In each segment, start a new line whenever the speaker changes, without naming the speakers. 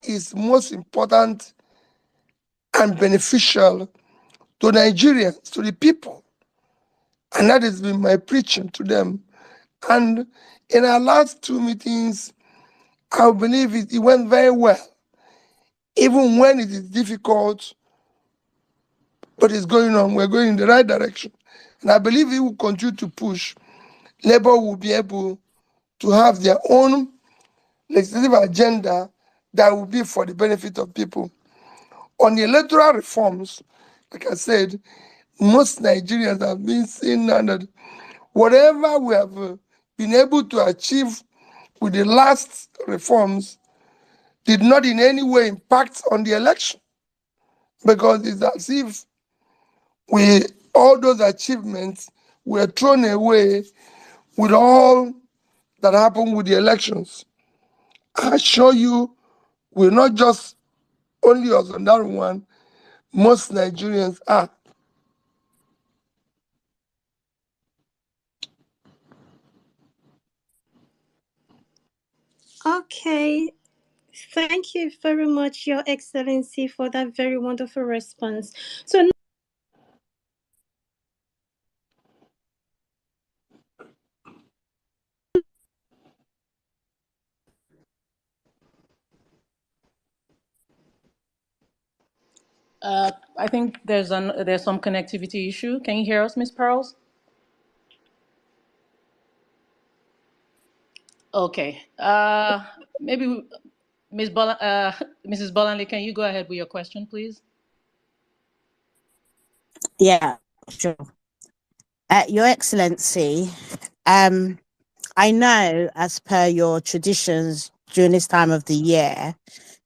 is most important and beneficial to Nigerians, to the people. And that has been my preaching to them. And in our last 2 meetings, I believe it went very well. Even when it is difficult, but it's going on, we're going in the right direction. And I believe it will continue to push. Labour will be able to have their own legislative agenda that will be for the benefit of people. On the electoral reforms, like I said, most Nigerians have been seeing now that whatever we have been able to achieve with the last reforms did not in any way impact on the election, because it's as if all those achievements were thrown away with all that happened with the elections. I assure you, we're not just only us on that one, most Nigerians are.
Okay. Thank you very much, Your Excellency, for that very wonderful response. So
I think there's some connectivity issue. Can you hear us, Ms. Pearls? Okay. Maybe Mrs. Bolanle, can you go ahead with your question, please?
Yeah, sure. Your Excellency, I know as per your traditions during this time of the year,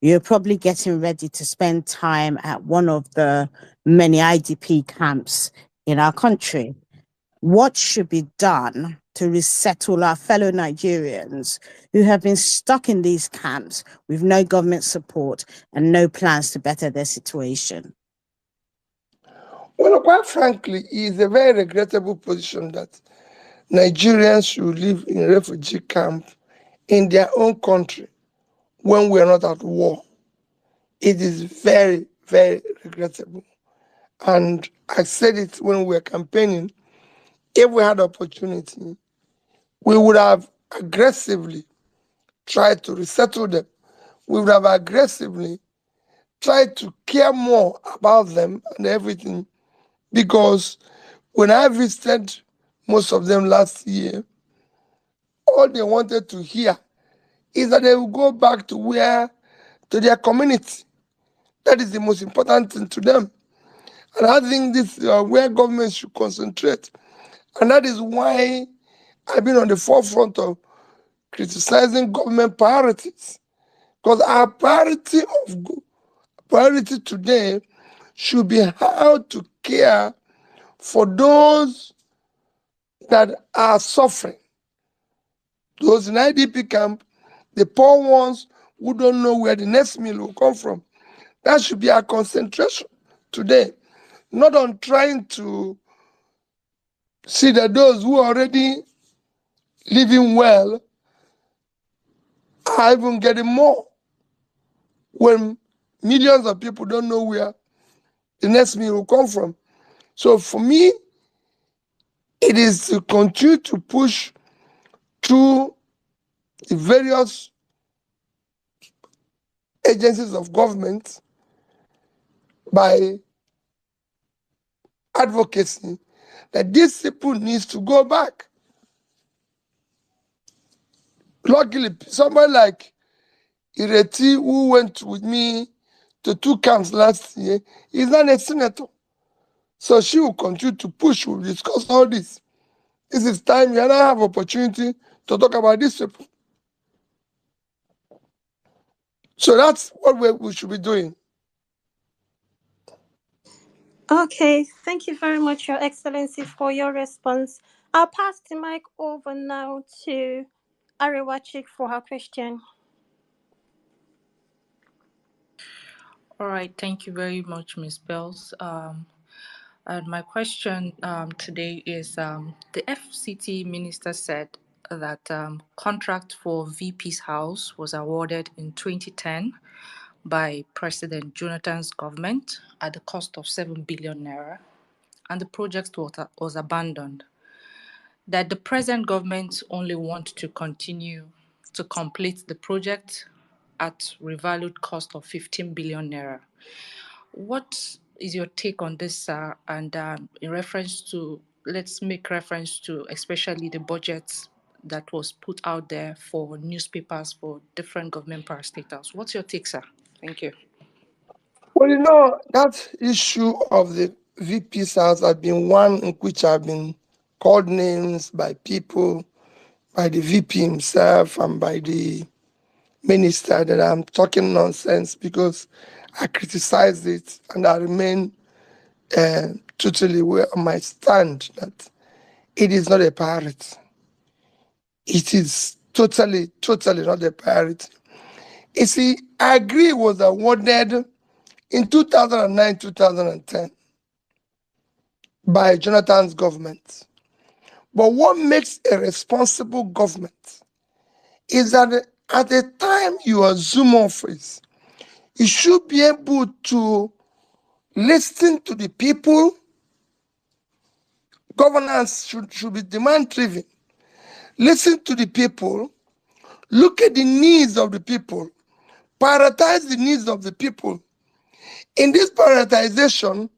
you're probably getting ready to spend time at one of the many IDP camps in our country. What should be done to resettle our fellow Nigerians who have been stuck in these camps with no government support and no plans to better their situation?
Well, quite frankly, it's a very regrettable position that Nigerians should live in a refugee camp in their own country when we're not at war. It is very, very regrettable. And I said it when we were campaigning. If we had opportunity, we would have aggressively tried to resettle them. We would have aggressively tried to care more about them and everything. Because when I visited most of them last year, all they wanted to hear is that they will go back to their community. That is the most important thing to them. And I think this is where government should concentrate. And that is why I've been on the forefront of criticizing government priorities. Because our priority today should be how to care for those that are suffering. Those in IDP camp, the poor ones who don't know where the next meal will come from. That should be our concentration today, not on trying to see that those who are already living well are even getting more, when millions of people don't know where the next meal will come from. So for me, it is to continue to push through the various agencies of government by advocacy that these people needs to go back. Luckily, somebody like Ireti, who went with me to 2 camps last year, is not a senator. So she will continue to push, we'll discuss all this. This is time you and I have opportunity to talk about these people. So that's what we should be doing.
okay, thank you very much, Your Excellency, for your response. I'll pass the mic over now to Arewachik for her question.
All right, thank you very much, Ms. Bells. And my question today is, the FCT minister said that contract for VP's house was awarded in 2010, by President Jonathan's government at the cost of 7 billion naira, and the project was abandoned. That the present government only want to continue to complete the project at revalued cost of 15 billion naira. What is your take on this, sir? And in reference to, let's make reference to especially the budget that was put out there for newspapers for different government parastatals. What's your take, sir? Thank you.
Well, you know, that issue of the VP's house has been one in which I've been called names by people, by the VP himself and by the minister, that I'm talking nonsense because I criticized it and I remain totally where on my stand that it is not a priority. It is totally not a priority. You see, I agree it was awarded in 2009, 2010 by Jonathan's government. But what makes a responsible government is that at the time you assume office, you should be able to listen to the people. Governance should be demand-driven. Listen to the people, look at the needs of the people, prioritize the needs of the people. In this prioritization,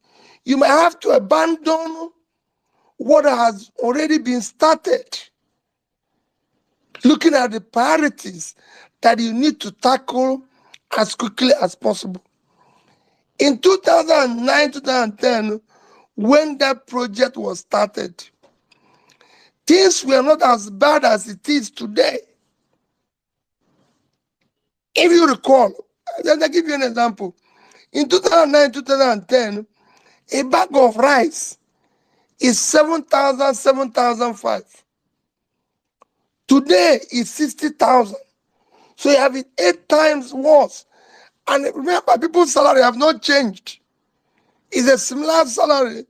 you might have to abandon what has already been started, looking at the priorities that you need to tackle as quickly as possible. In 2009, 2010, when that project was started, things were not as bad as it is today. If you recall, let me give you an example. In 2009, 2010, a bag of rice is 7,000, 7,500. Today is 60,000. So you have it 8 times worse. And remember, people's salary have not changed. It's a similar salary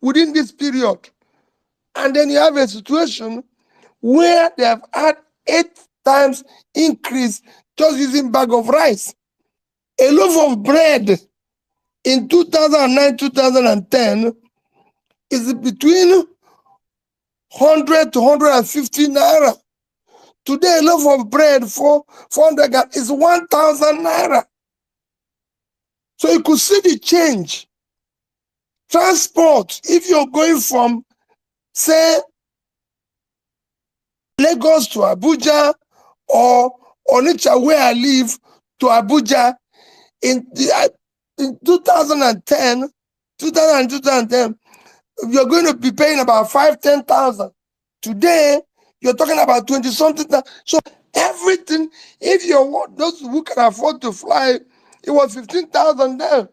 within this period. And then you have a situation where they have had 8 times increase just using bag of rice. A loaf of bread in 2009, 2010 is between 100 to 150 naira. Today, a loaf of bread for 400 gram is 1,000 naira. So you could see the change. Transport, if you're going from, say, Lagos to Abuja or Onitsha, where I live, to Abuja, in 2010, 2010, you're going to be paying about 10,000. Today, you're talking about 20-something. So everything, if you're those who can afford to fly, it was 15,000 then.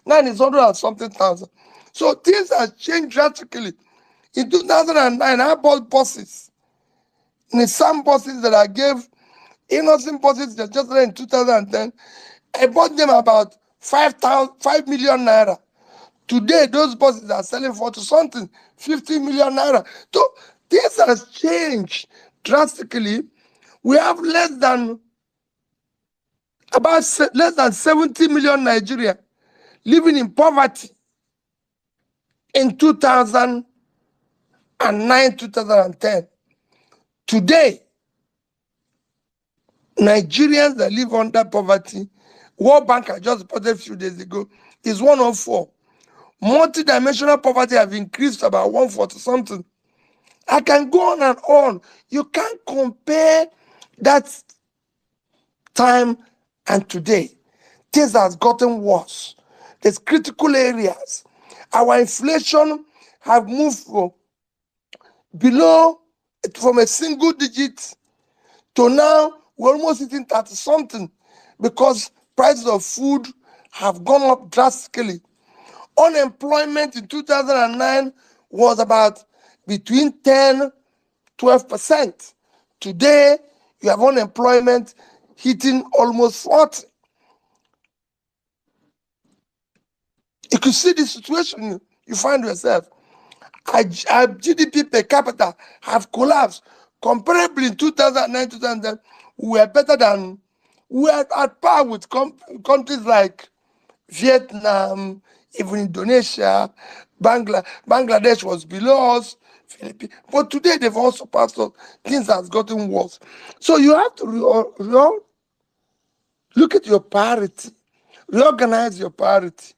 Now it's 100-something thousand. So things have changed drastically. In 2009, I bought buses. Nissan buses that I gave, innocent buses that just in 2010, I bought them about 5 million naira. Today, those buses are selling for something, 50 million naira. So this has changed drastically. We have less than 70 million Nigerians living in poverty in 2009, 2010. Today, Nigerians that live under poverty, World Bank I just reported a few days ago, is 104. Multidimensional poverty have increased to about 140 something. I can go on and on. You can't compare that time and today. Things has gotten worse. There's critical areas. Our inflation have moved from a single digit to now we're almost hitting 30 something because prices of food have gone up drastically. Unemployment in 2009 was about between 10-12%. Today, you have unemployment hitting almost 40. You can see the situation you find yourself. Our GDP per capita have collapsed. Comparably in 2009, 2010, we We are at par with countries like Vietnam, even Indonesia, Bangladesh was below us, Philippines. But today they've also passed us. Things has gotten worse. So you have to look at your priority, reorganize your priority.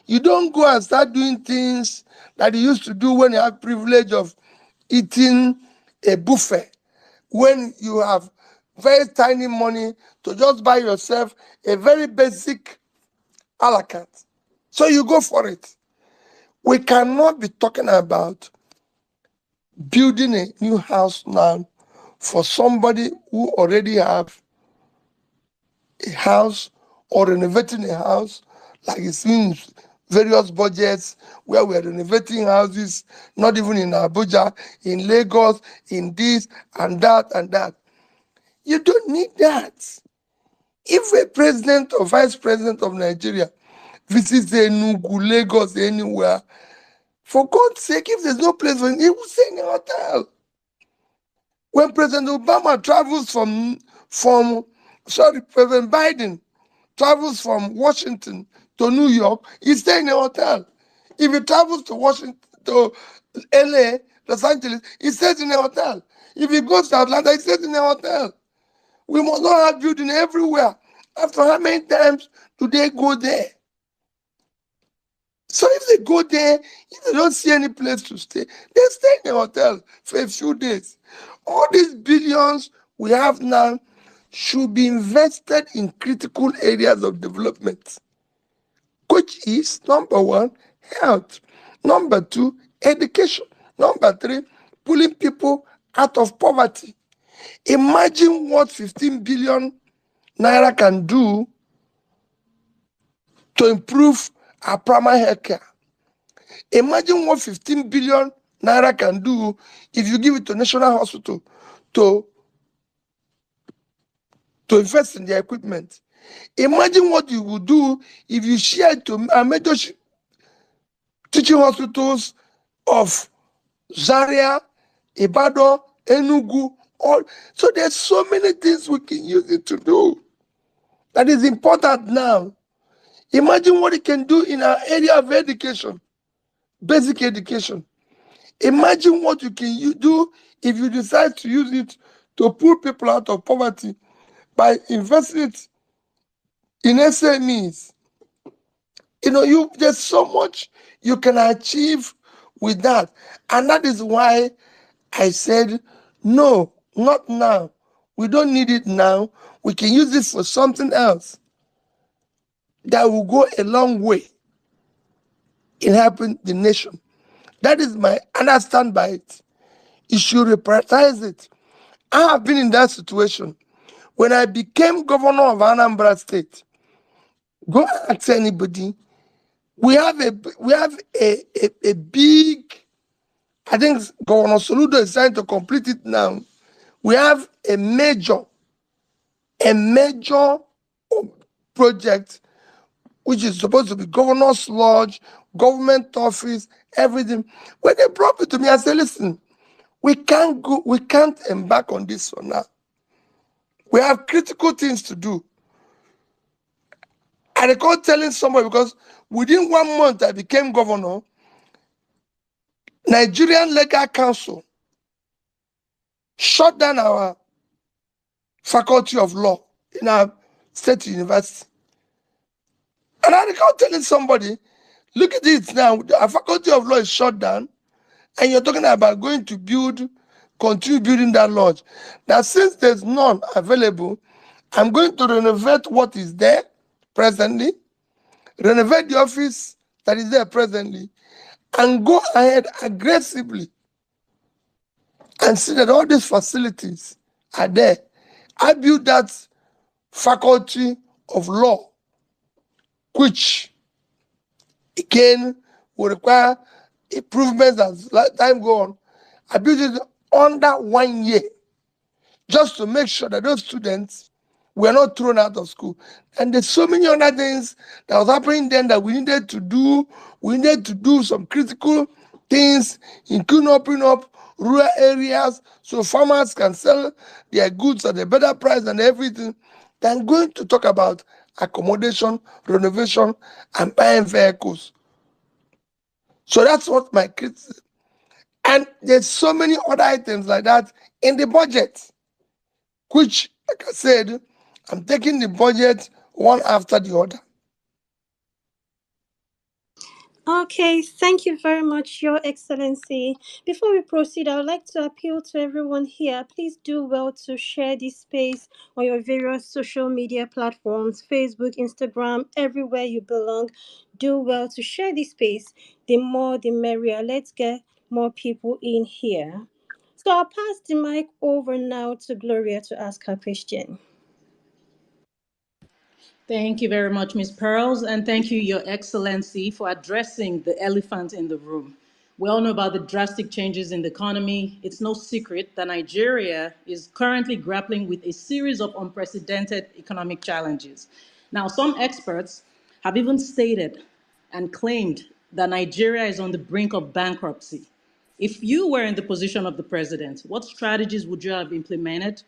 You don't go and start doing things that you used to do when you have privilege of eating a buffet, when you have very tiny money to just buy yourself a very basic a la carte. So you go for it. We cannot be talking about building a new house now for somebody who already have a house or renovating a house, like it's in various budgets where we're renovating houses, not even in Abuja, in Lagos, in this and that and that. You don't need that. If a president or vice president of Nigeria visits Enugu, Lagos, anywhere, for God's sake, if there's no place for him, he will stay in a hotel. When President Obama travels President Biden travels from Washington to New York, he stays in a hotel. If he travels to Washington, to LA, Los Angeles, he stays in a hotel. If he goes to Atlanta, he stays in a hotel. We must not have building everywhere. After how many times do they go there? So if they go there, if they don't see any place to stay, they stay in a hotel for a few days. All these billions we have now should be invested in critical areas of development, which is number one, health. Number two, education. Number three, pulling people out of poverty. Imagine what 15 billion naira can do to improve our primary health care. Imagine what 15 billion naira can do if you give it to National Hospital to invest in their equipment. Imagine what you would do if you share it to major teaching hospitals of Zaria, Ibadan, Enugu, all. So there's so many things we can use it to do that is important now. Imagine what it can do in our area of education, basic education. Imagine what you can do if you decide to use it to pull people out of poverty by investing it in SMEs. There's so much you can achieve with that. And that is why I said, no, not now. We don't need it now. We can use it for something else that will go a long way in helping the nation. That is my understand by it. You should reprioritize it. I have been in that situation. When I became governor of Anambra State, go ask anybody. We have a big, I think Governor Soludo is trying to complete it now. We have a major project which is supposed to be governor's lodge, government office, everything. When they brought it to me, I said, listen, we can't embark on this for now. We have critical things to do. I recall telling somebody, because within 1 month I became governor, Nigerian Legal Council shut down our faculty of law in our state university. And I recall telling somebody, look at it now, our faculty of law is shut down, and you're talking about going to continue building that lodge. Now, since there's none available, I'm going to renovate what is there presently, renovate the office that is there presently, and go ahead aggressively and see that all these facilities are there. I built that faculty of law, which again will require improvements as time goes on. I built it under 1 year just to make sure that those students were not thrown out of school. And there's so many other things that was happening then that we needed to do. We needed to do some critical things, including opening up rural areas so farmers can sell their goods at a better price and everything. than going to talk about accommodation, renovation, and buying vehicles. So that's what my criticism. And there's so many other items like that in the budget, which, like I said, I'm taking the budget one after the other.
Okay, thank you very much, Your Excellency. Before we proceed, I would like to appeal to everyone here. Please do well to share this space on your various social media platforms, Facebook, Instagram, everywhere you belong. Do well to share this space. The more, the merrier. Let's get more people in here. So I'll pass the mic over now to Gloria to ask her question.
Thank you very much, Ms. Pearls, and thank you, Your Excellency, for addressing the elephant in the room. We all know about the drastic changes in the economy. It's no secret that Nigeria is currently grappling with a series of unprecedented economic challenges. Now, some experts have even stated and claimed that Nigeria is on the brink of bankruptcy. If you were in the position of the president, what strategies would you have implemented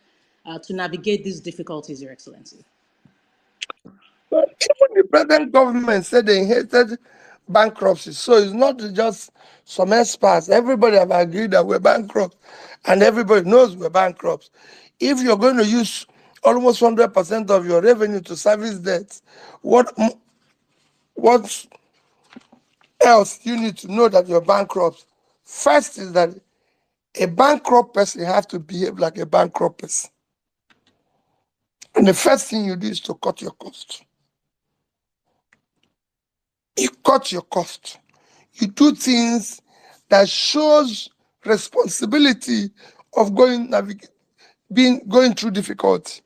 to navigate these difficulties, Your Excellency?
But even the present government said they inherited bankruptcy. So it's not just some experts. Everybody have agreed that we're bankrupt, and everybody knows we're bankrupt. If you're going to use almost 100% of your revenue to service debts, what else you need to know that you're bankrupt? First is that a bankrupt person has to behave like a bankrupt person. And the first thing you do is to cut your cost. You cut your cost. You do things that shows responsibility of going through difficulty.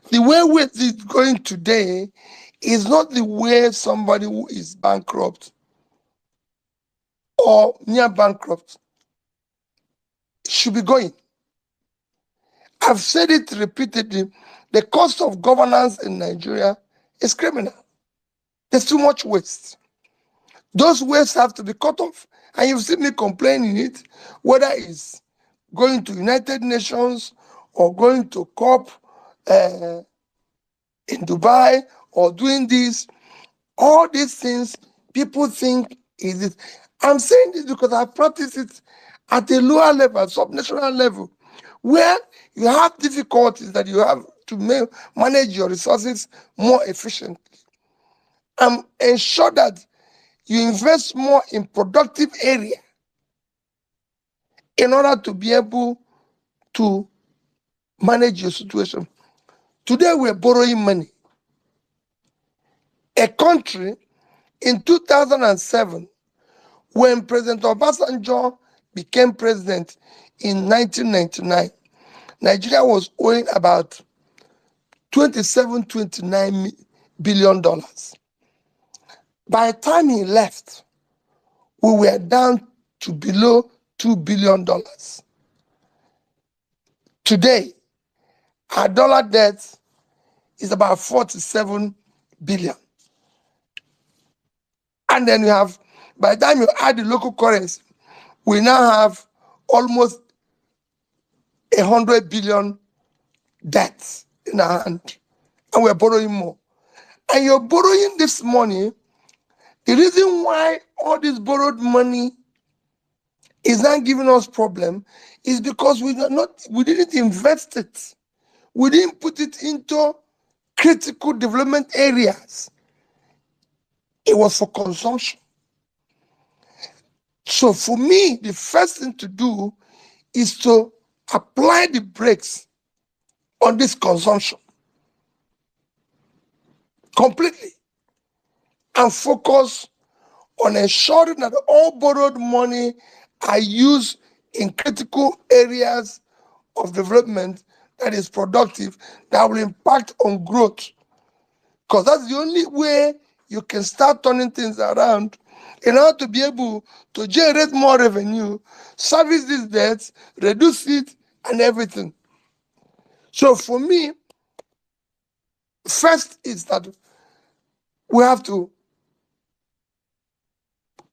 The way we're going today is not the way somebody who is bankrupt or near bankrupt should be going. I've said it repeatedly. The cost of governance in Nigeria is criminal. There's too much waste. Those wastes have to be cut off. And you've seen me complaining it, whether it's going to United Nations or going to COP in Dubai or doing this. All these things people think is it. I'm saying this because I practice it at a lower level, subnational level, where you have difficulties that you have to manage your resources more efficiently. Ensure that you invest more in productive area in order to be able to manage your situation. Today we're borrowing money. A country in 2007, when President Obasanjo became president in 1999, Nigeria was owing about $27-29 billion. By the time he left, we were down to below $2 billion. Today, our dollar debt is about 47 billion. And then you have, by the time you add the local currency, we now have almost 100 billion debts in our hand. And we're borrowing more. And you're borrowing this money. The reason why all this borrowed money is not giving us problem is because we didn't invest it. We didn't put it into critical development areas. It was for consumption. So for me, the first thing to do is to apply the brakes on this consumption completely and focus on ensuring that all borrowed money are used in critical areas of development that is productive, that will impact on growth. Because that's the only way you can start turning things around in order to be able to generate more revenue, service these debts, reduce it, and everything. So for me, first is that we have to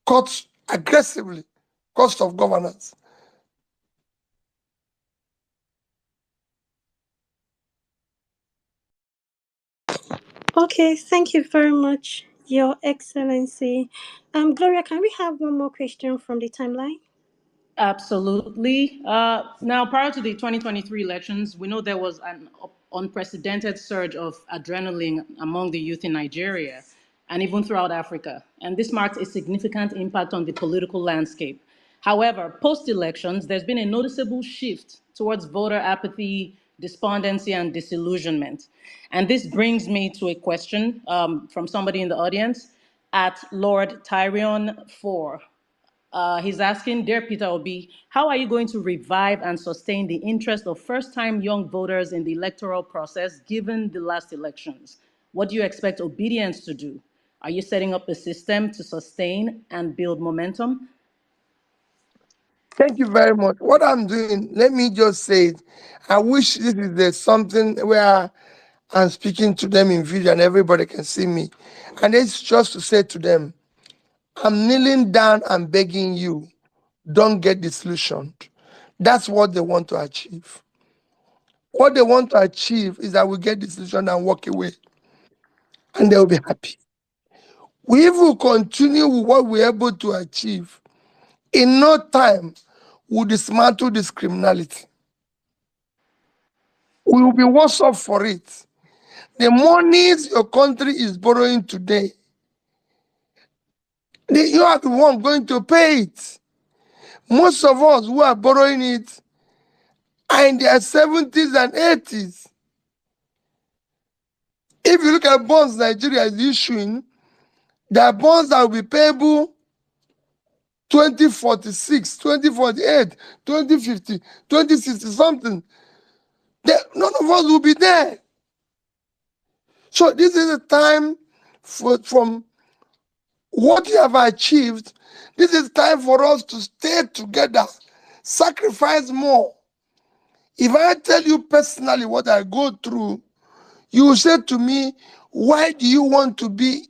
cut aggressively cost of governance.
Okay, thank you very much, Your Excellency. Gloria, can we have one more question from the timeline?
Absolutely. Now, prior to the 2023 elections, we know there was an unprecedented surge of adrenaline among the youth in Nigeria and even throughout Africa. And this marked a significant impact on the political landscape. However, post elections, there's been a noticeable shift towards voter apathy, despondency, and disillusionment. And this brings me to a question from somebody in the audience at Lord Tyrion 4. He's asking, Dear Peter Obi, how are you going to revive and sustain the interest of first-time young voters in the electoral process given the last elections? What do you expect obedience to do? Are you setting up a system to sustain and build momentum?
Thank you very much. What I'm doing, let me just say it. I wish this is something where I'm speaking to them in video and everybody can see me. And it's just to say to them, I'm kneeling down and begging you, don't get disillusioned. That's what they want to achieve. What they want to achieve is that we get disillusioned and walk away, and they'll be happy. We will continue with what we're able to achieve. In no time, we'll dismantle this criminality. We will be worse off for it. The monies your country is borrowing today, you are the one going to pay it. Most of us who are borrowing it are in their 70s and 80s. If you look at bonds Nigeria is issuing, there are bonds that will be payable 2046, 2048, 2050, 2060 something. None of us will be there. So this is a time from what you have achieved. This is time for us to stay together, sacrifice more. If I tell you personally what I go through, you will say to me, why do you want to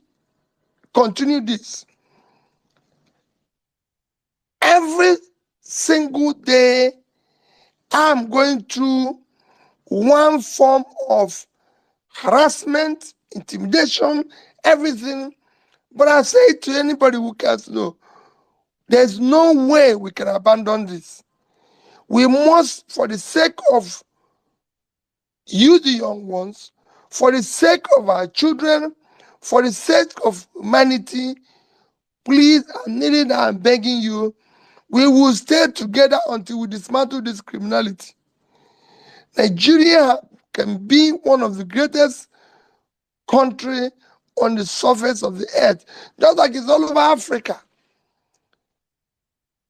continue this? Every single day, I'm going through one form of harassment, intimidation, everything. But I say to anybody who cares, no, there's no way we can abandon this. We must, for the sake of you, the young ones, for the sake of our children, for the sake of humanity, please, I'm kneeling and I'm begging you, we will stay together until we dismantle this criminality. Nigeria can be one of the greatest country on the surface of the earth, just like it's all over Africa.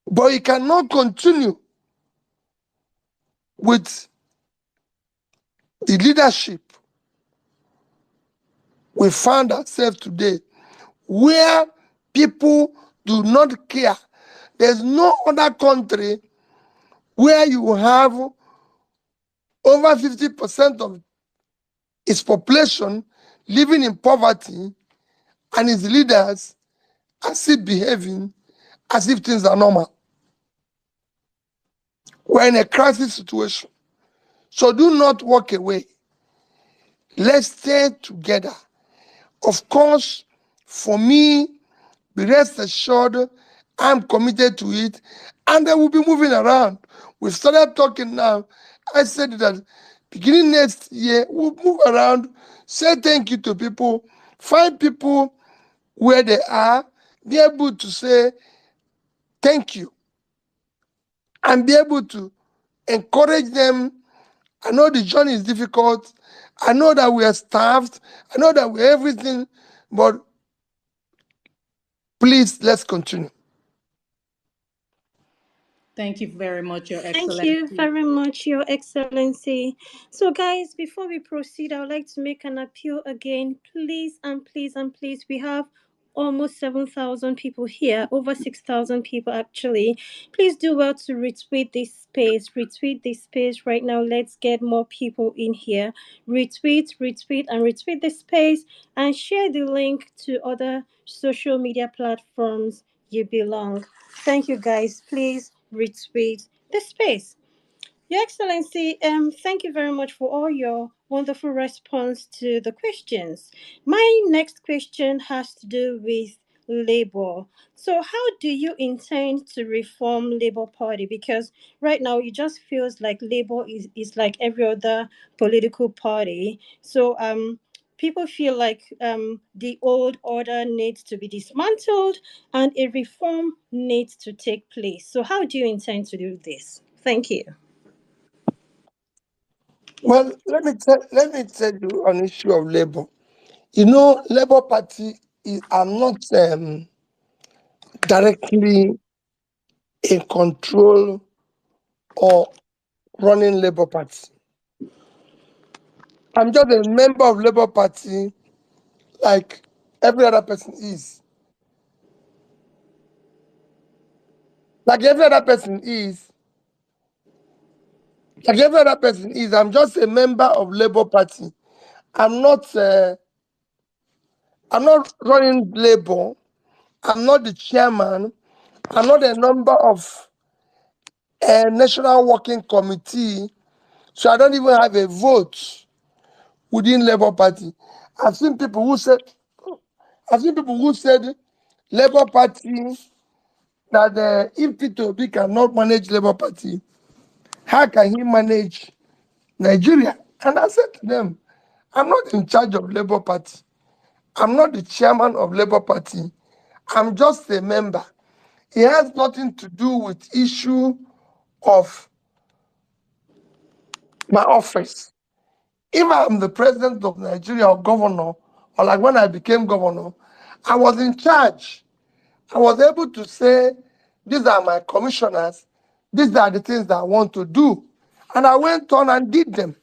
But you cannot continue with the leadership we found ourselves today, where people do not care. There's no other country where you have over 50% of its population living in poverty and its leaders are still behaving as if things are normal. We're in a crisis situation. So do not walk away. Let's stay together. Of course, for me, be rest assured, I'm committed to it, and I will be moving around. We've started talking now. I said that beginning next year, we'll move around, say thank you to people, find people where they are, be able to say thank you, and be able to encourage them. I know the journey is difficult. I know that we are starved. I know that we're everything, but please, let's continue.
Thank you very much, Your
Thank you
Excellency.
very much, Your Excellency. So, guys, before we proceed, I would like to make an appeal again. Please and please and please, we have almost 7,000 people here, over 6,000 people actually. Please do well to retweet this space. Retweet this space right now. Let's get more people in here. Retweet, retweet, and retweet this space and share the link to other social media platforms you belong. Thank you, guys. Please retweet the space. Your Excellency, thank you very much for all your wonderful response to the questions. My next question has to do with labor. So how do you intend to reform Labour Party? Because right now it just feels like Labour is like every other political party. So people feel like the old order needs to be dismantled and a reform needs to take place. So how do you intend to do this? Thank you.
Well, let me tell you on issue of labor. Labor Party is I'm not directly in control or running Labor Party. I'm just a member of Labor Party like every other person is. Like every other person is. Like every other person is. I'm just a member of Labor Party. I'm not. I'm not running Labor. I'm not the chairman. I'm not a member of a national working committee. So I don't even have a vote within Labour Party. I've seen people who said, I've seen people who said Labour Party that if Peter Obi cannot manage Labour Party, how can he manage Nigeria? And I said to them, I'm not in charge of Labour Party. I'm not the chairman of Labour Party. I'm just a member. It has nothing to do with issue of my office. If I'm the president of Nigeria or governor, or like when I became governor, I was in charge. I was able to say, these are my commissioners, these are the things that I want to do. And I went on and did them.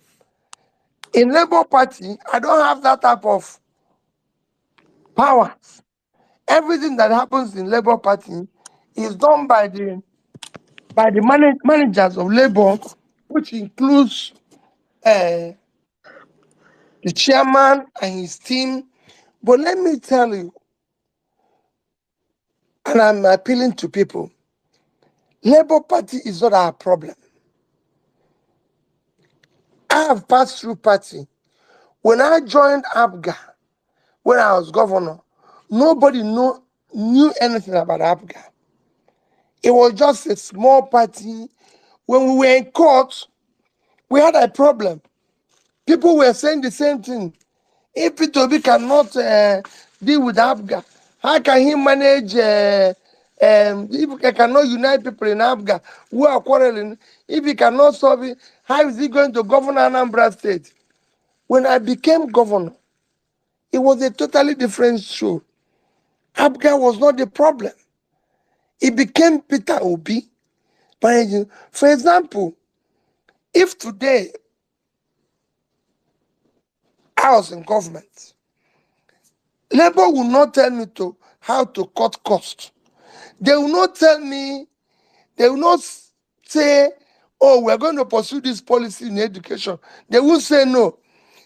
In Labour Party, I don't have that type of powers. Everything that happens in Labour Party is done by the managers of Labour, which includes the chairman and his team. But let me tell you, and I'm appealing to people, Labour Party is not our problem. I have passed through party. When I joined APGA, when I was governor, nobody knew anything about APGA. It was just a small party. When we were in court, we had a problem. People were saying the same thing. If P2B cannot deal with APGA, how can he manage, if he cannot unite people in APGA who are quarreling, if he cannot solve it, how is he going to govern Anambra State? When I became governor, it was a totally different show. APGA was not the problem. It became Peter Obi managing. For example, if today I was in government, Labour will not tell me how to cut costs. They will not tell me, they will not say, oh, we're going to pursue this policy in education. They won't say no.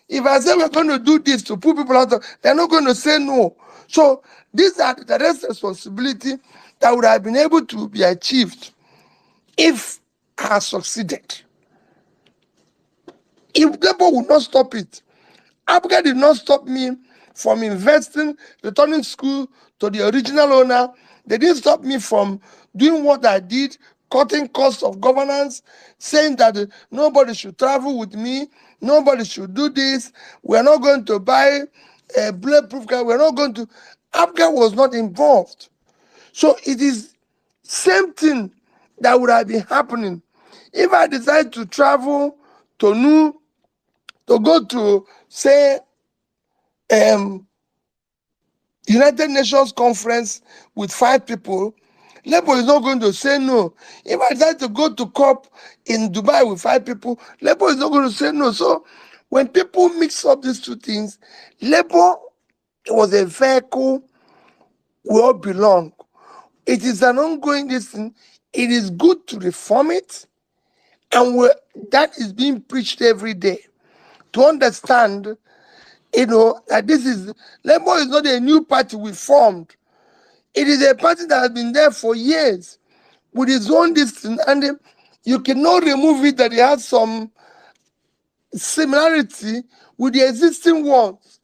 If I say we're going to do this to put people out, they're not going to say no. So these are the direct responsibility that would have been able to be achieved if I had succeeded. If Labour would not stop it, APGA did not stop me from investing, returning school to the original owner. They didn't stop me from doing what I did, cutting costs of governance, saying that nobody should travel with me, nobody should do this, we're not going to buy a bulletproof car, we're not going to. APGA was not involved. So it is same thing that would have been happening if I decide to travel to to go to, say, United Nations conference with 5 people. Labour is not going to say no. If I decide to go to COP in Dubai with 5 people, Labour is not going to say no. So when people mix up these two things, Labour was a vehicle we all belong. It is an ongoing thing. It is good to reform it, and that is being preached every day. To understand, that this is, Labour is not a new party we formed. It is a party that has been there for years with its own distance, and you cannot remove it that it has some similarity with the existing ones.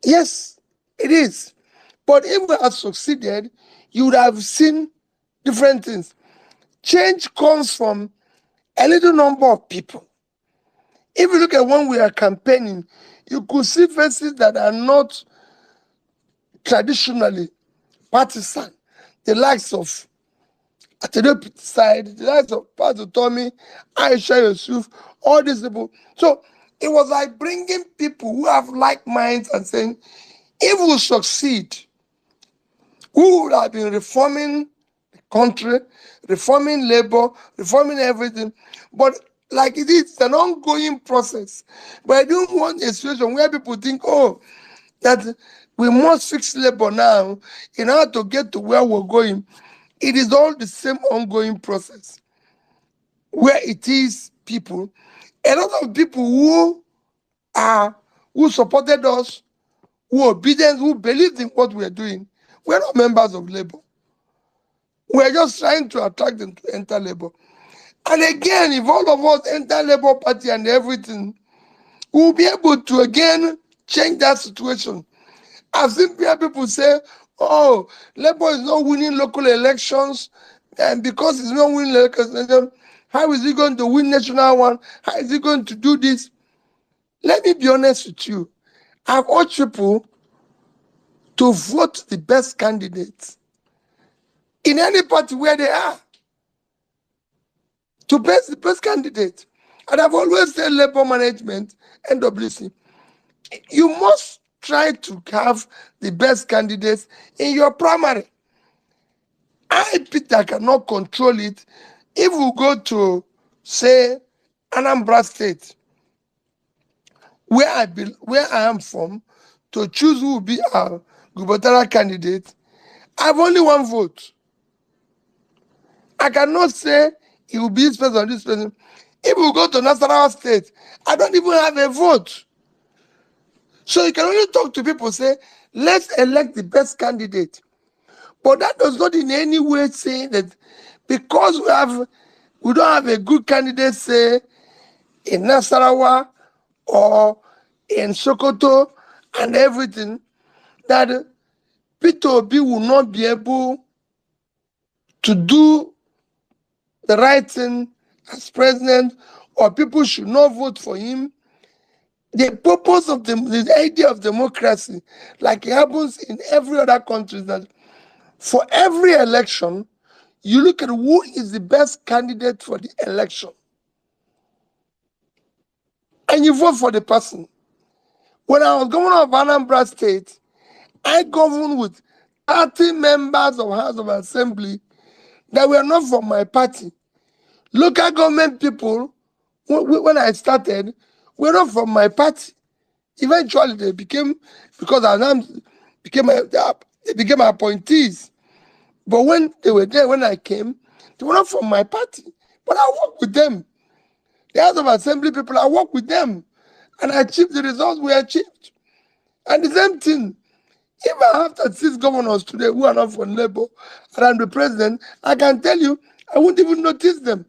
Yes, it is. But if we had succeeded, you would have seen different things. Change comes from a little number of people. If you look at when we are campaigning, you could see faces that are not traditionally partisan. The likes of Atedo side, the likes of Pastor Tommy, Aisha Yusuf, all these people. So it was like bringing people who have like minds and saying, if we succeed, we would have been reforming the country, reforming labor, reforming everything. But like it is an ongoing process. But I don't want a situation where people think, oh, that we must fix labor now in order to get to where we're going. It is all the same ongoing process where it is people, a lot of people who supported us, who obedient, who believed in what we're doing, we're not members of labor. We're just trying to attract them to enter labor. And again, if all of us enter Labour Party and everything, we'll be able to again change that situation. I've seen people say, oh, Labour is not winning local elections, and because it's not winning local elections, how is he going to win national one? How is he going to do this? Let me be honest with you. I've urged people to vote the best candidates in any party where they are, to best the best candidate. And I've always said Labour management, NWC, you must try to have the best candidates in your primary. I, Peter, cannot control it. If we go to, say, Anambra State, where I am from, to choose who will be our gubernatorial candidate, I have only one vote. I cannot say it will be this person or this person. If we go to Nasarawa State, I don't even have a vote. So you can only talk to people, say, let's elect the best candidate. But that does not in any way say that because we don't have a good candidate, say, in Nasarawa or in Sokoto and everything, that Peter Obi will not be able to do the right thing as president, or people should not vote for him. The purpose of the idea of democracy, like it happens in every other country, is that for every election, you look at who is the best candidate for the election, and you vote for the person. When I was governor of Anambra State, I governed with 30 members of House of Assembly that were not from my party. Local government people, when I started, were not from my party. Eventually, they became, because our names became, they became appointees. But when they were there, when I came, they were not from my party. But I worked with them. The House of Assembly people, I worked with them. And I achieved the results we achieved. And the same thing, if I have 36 governors today who are not from Labour, and I'm the president, I can tell you, I won't even notice them.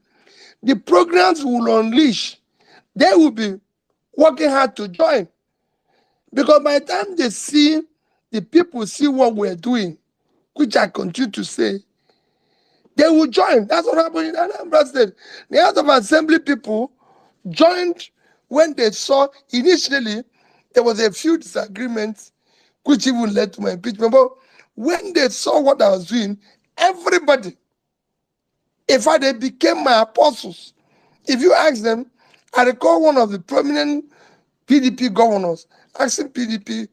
The programs will unleash. They will be working hard to join. Because by the time they see, the people see what we're doing, which I continue to say, they will join. That's what happened in Anambra State. The House of Assembly people joined when they saw, initially, there was a few disagreements, which even led to my impeachment. But when they saw what I was doing, everybody, in fact, they became my apostles. If you ask them, I recall one of the prominent PDP governors asking PDP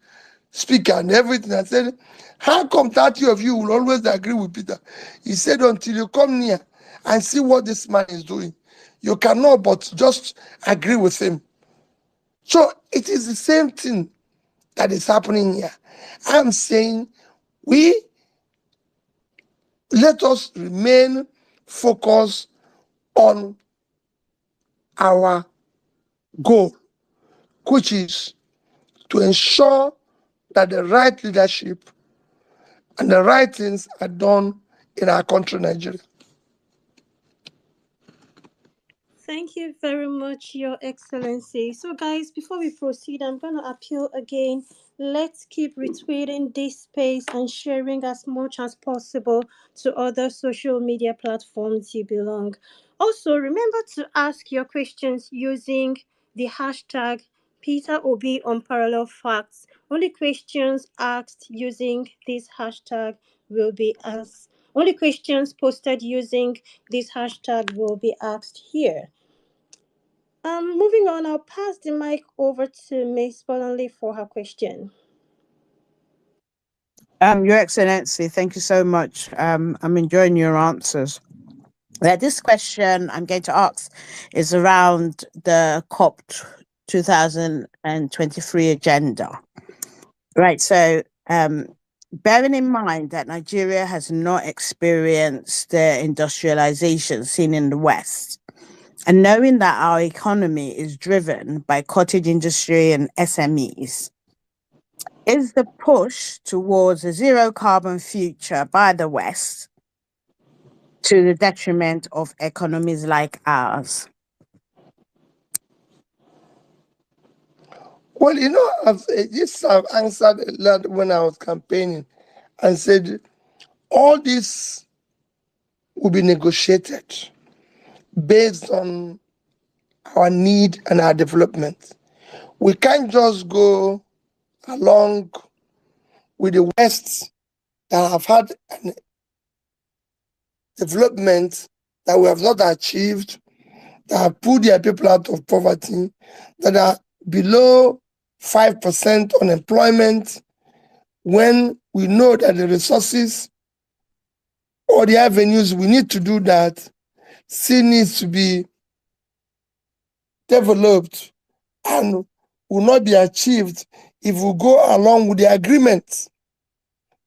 speaker and everything. I said, how come 30 of you will always agree with Peter? He said, until you come near and see what this man is doing, you cannot but just agree with him. So it is the same thing that is happening here. I'm saying let us remain focused on our goal, which is to ensure that the right leadership and the right things are done in our country, Nigeria.
Thank you very much, Your Excellency. So, guys, before we proceed, I'm going to appeal again. Let's keep retweeting this space and sharing as much as possible to other social media platforms you belong. Also, remember to ask your questions using the hashtag Peter Obi Unparalleled Facts. Only questions asked using this hashtag will be asked. Only questions posted using this hashtag will be asked here. Moving on, I'll pass the mic over to Miss Bolanle for her question.
Your Excellency, thank you so much. I'm enjoying your answers. This question I'm going to ask is around the COP 2023 agenda. Right. So, bearing in mind that Nigeria has not experienced the industrialization seen in the West, and knowing that our economy is driven by cottage industry and SMEs, is the push towards a zero carbon future by the West to the detriment of economies like ours?
Well, I've answered a lot when I was campaigning and said all this will be negotiated based on our need and our development. We can't just go along with the West that have had an development that we have not achieved, that have put their people out of poverty, that are below 5% unemployment, when we know that the resources or the avenues we need to do that still needs to be developed and will not be achieved if we go along with the agreement.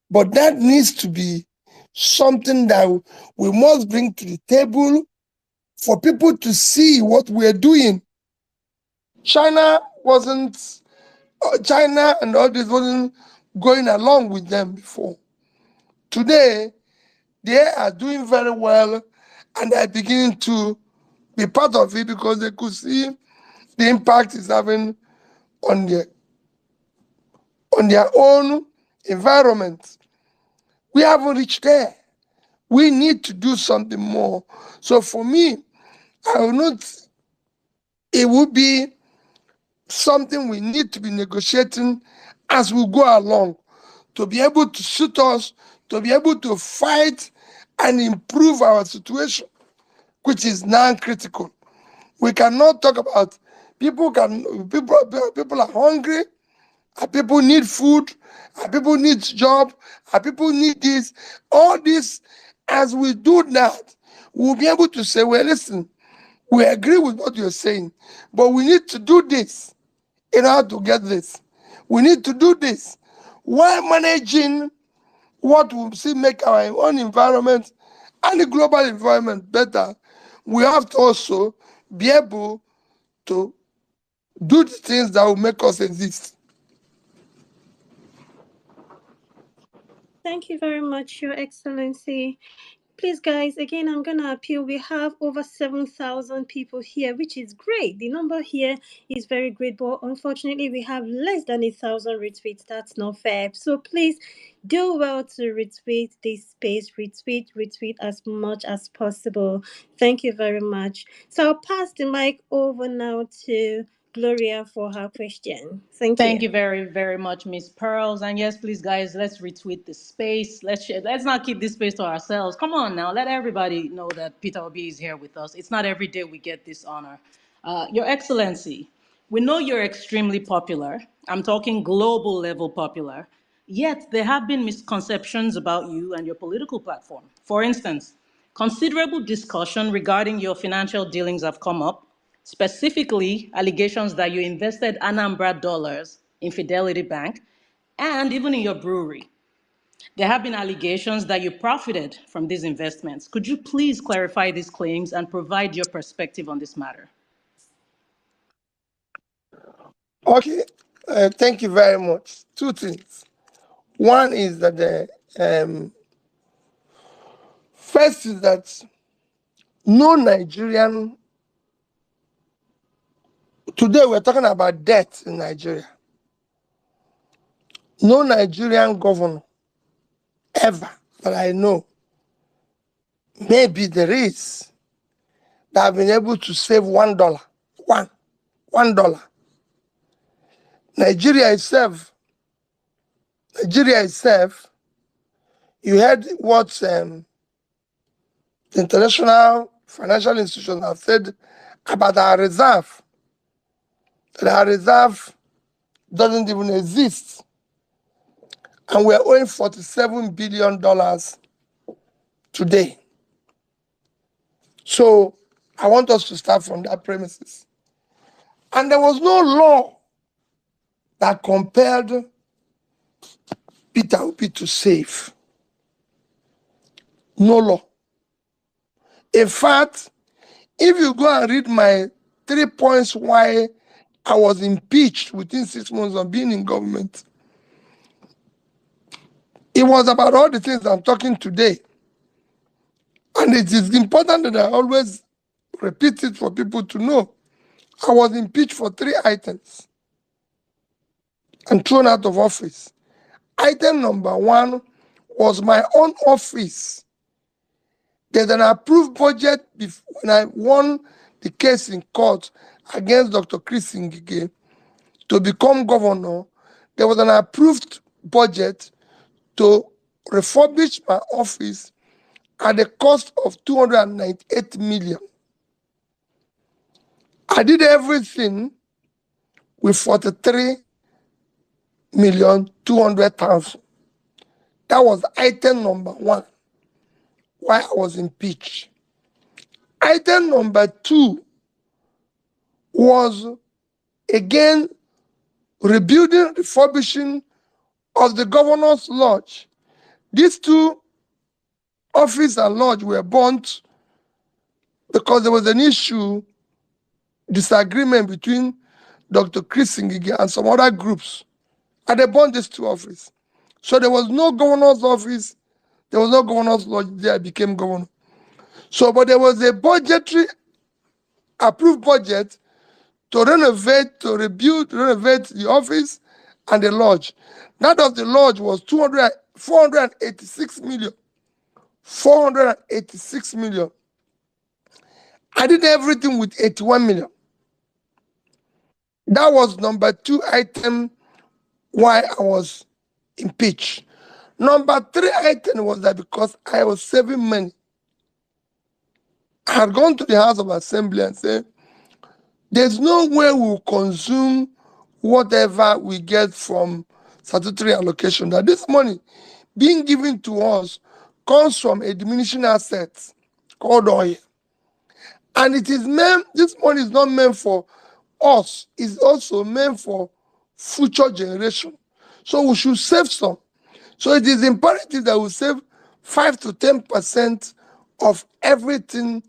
But that needs to be something that we must bring to the table for people to see what we're doing. China wasn't, China and all this wasn't going along with them before. Today, they are doing very well and are beginning to be part of it because they could see the impact it's having on their own environment. We haven't reached there. We need to do something more. So for me, I will not, it would be something we need to be negotiating as we go along to be able to suit us, to be able to fight and improve our situation, which is non-critical. We cannot talk about people are hungry, and people need food, and people need job, and people need this. All this, as we do that, we'll be able to say, well, listen, we agree with what you're saying, but we need to do this in order to get this. We need to do this while managing what will still make our own environment and the global environment better. We have to also be able to do the things that will make us exist.
Thank you very much, Your Excellency. Please, guys, again, I'm going to appeal. We have over 7,000 people here, which is great. The number here is very great, but unfortunately, we have less than 1,000 retweets. That's not fair. So please do well to retweet this space. Retweet as much as possible. Thank you very much. So I'll pass the mic over now to Gloria for her question. Thank
Thank
you.
you very, very much, Miss Pearls. And yes, please, guys, let's retweet the space. Let's share. Let's not keep this space to ourselves. Come on now, let everybody know that Peter Obi is here with us. It's not every day we get this honor. Your Excellency, we know you're extremely popular. I'm talking global level popular. Yet there have been misconceptions about you and your political platform. For instance, considerable discussion regarding your financial dealings have come up, specifically allegations that you invested Anambra dollars in Fidelity Bank and even in your brewery. There have been allegations that you profited from these investments. Could you please clarify these claims and provide your perspective on this matter?
Okay, thank you very much. Two things. One is that first is that no Nigerian Today we're talking about debt in Nigeria. No Nigerian governor ever that I know, maybe there is, that have been able to save $1. $1. Nigeria itself, you heard what the international financial institutions have said about our reserve. That our reserve doesn't even exist. And we're owing $47 billion today. So I want us to start from that premises. And there was no law that compelled Peter Obi to save. No law. In fact, if you go and read my 3 points why I was impeached within 6 months of being in government, it was about all the things I'm talking today. And it is important that I always repeat it for people to know. I was impeached for 3 items and thrown out of office. Item number 1 was my own office. There's an approved budget when I won the case in court against Dr. Chris Ngige to become governor. There was an approved budget to refurbish my office at the cost of 298 million. I did everything with 43,200,000. That was item number 1, why I was impeached. Item number 2 was, again, rebuilding, refurbishing of the governor's lodge. These 2 office and lodge were burnt because there was an issue, disagreement between Dr. Chris Ngige and some other groups. And they burned these 2 offices. So there was no governor's office, there was no governor's lodge there. I became governor. So, but there was a budgetary approved budget to renovate, to renovate the office and the lodge. That of the lodge was 486 million. 486 million. I did everything with 81 million. That was number 2 item why I was impeached. Number 3 item was that because I was saving money. I had gone to the House of Assembly and said, there's no way we'll consume whatever we get from statutory allocation. That this money being given to us comes from a diminishing asset called oil. And it is meant, this money is not meant for us, it's also meant for future generation. So we should save some. So it is imperative that we save 5 to 10% of everything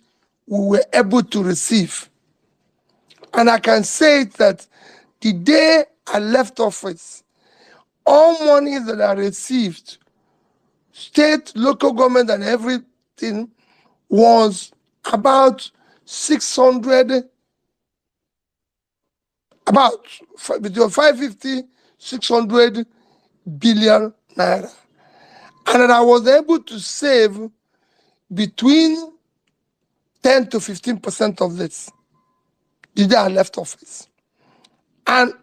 we were able to receive. And I can say that the day I left office, all money that I received, state, local government, and everything, was about 600, about between 550, 600 billion naira. And that I was able to save between 10 to 15% of this the day I left office. And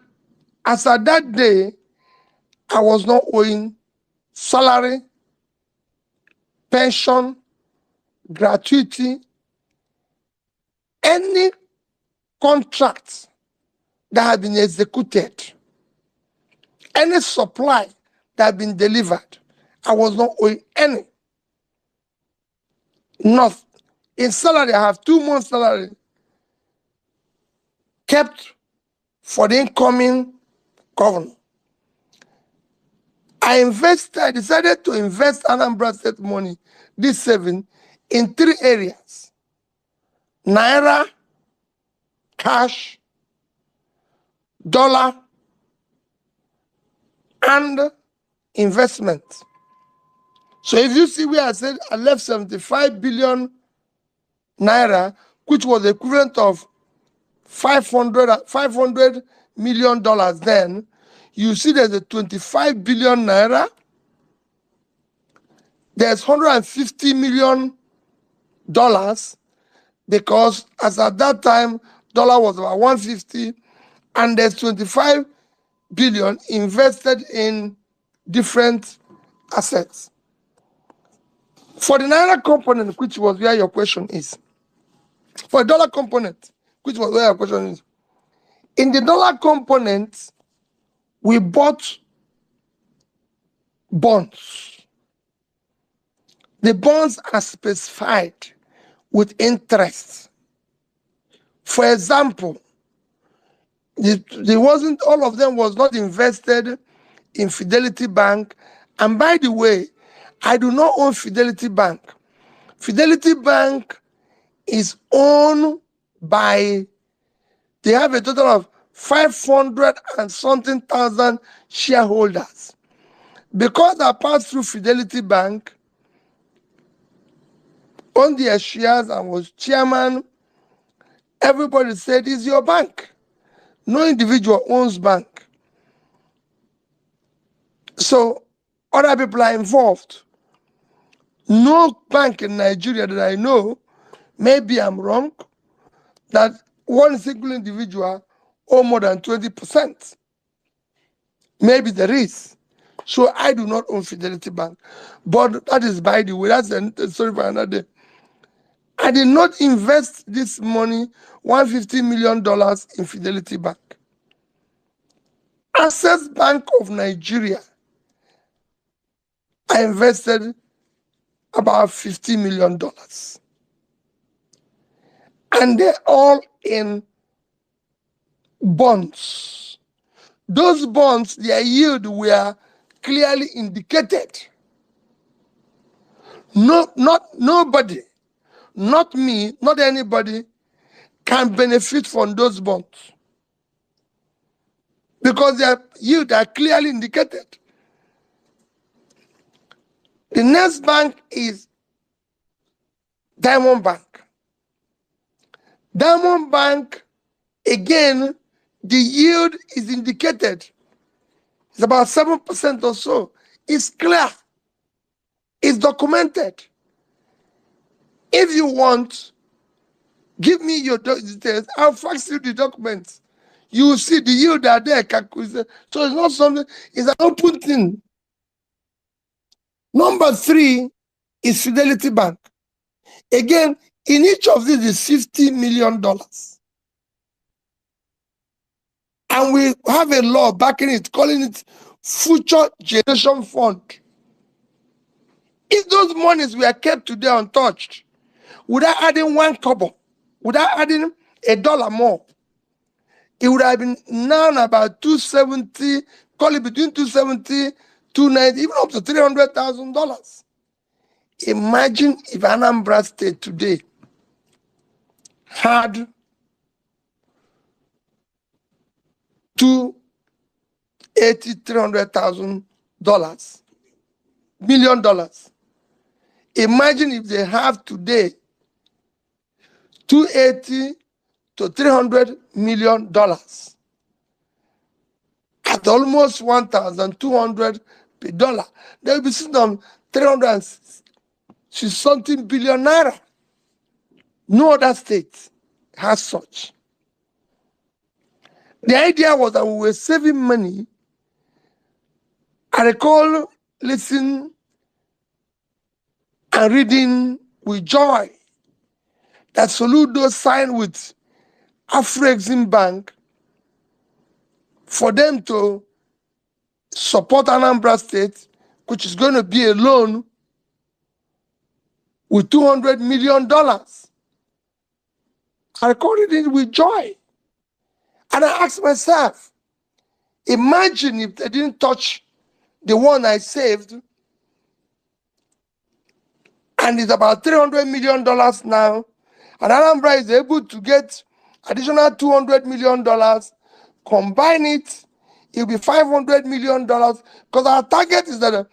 as at that day, I was not owing salary, pension, gratuity, any contract that had been executed, any supply that had been delivered. I was not owing any. Nothing. In salary, I have 2 months' salary kept for the incoming governor. I decided to invest Anambra State money, this saving, in 3 areas: Naira, cash, dollar, and investment. So if you see where I said I left 75 billion naira, which was the equivalent of $500 million then, you see there's a 25 billion naira, there's $150 million, because as at that time, dollar was about 150, and there's 25 billion invested in different assets. For the naira component, which was where your question is, for the dollar component, which was where your question is, in the dollar component, we bought bonds. The bonds are specified with interest. For example, there wasn't, all of them was not invested in Fidelity Bank. And by the way, I do not own Fidelity Bank. Fidelity Bank is owned by, they have a total of 500 and something thousand shareholders. Because I passed through Fidelity Bank, owned their shares and was chairman, everybody said, it's your bank. No individual owns bank. So other people are involved. No bank in Nigeria that I know, maybe I'm wrong, that one single individual own more than 20%. Maybe there is. So I do not own Fidelity Bank. But that is by the way, that's a story for another day. I did not invest this money, $150 million in Fidelity Bank. Access Bank of Nigeria, I invested about $50 million. And they're all in bonds. Those bonds, their yield were clearly indicated. Nobody, not me, not anybody, can benefit from those bonds because their yield are clearly indicated. The next bank is Diamond Bank. Diamond Bank, again, the yield is indicated. It's about 7% or so. It's clear. It's documented. If you want, give me your details. I'll fax you the documents. You will see the yield are there. So it's not something, it's an open thing. Number 3 is Fidelity Bank. Again, in each of these is $50 million. And we have a law backing it, calling it Future Generation Fund. If those monies were kept today untouched, without adding one kobo, without adding $1 more, it would have been now about 270, call it between 270, 290, even up to $300,000. Imagine if Anambra State today had $300,000, $1 million. Imagine if they have today $280 to $300 million at almost 1,200 per dollar. They will be sitting on 360-something billion naira. No other state has such. The idea was that we were saving money. I recall listening and reading with joy that Soludo signed with Afro-Exim Bank for them to support Anambra State, which is going to be a loan with $200 million. I recorded it with joy. And I asked myself, imagine if they didn't touch the one I saved, and it's about $300 million now, and Anambra is able to get additional $200 million, combine it, it'll be $500 million, because our target is that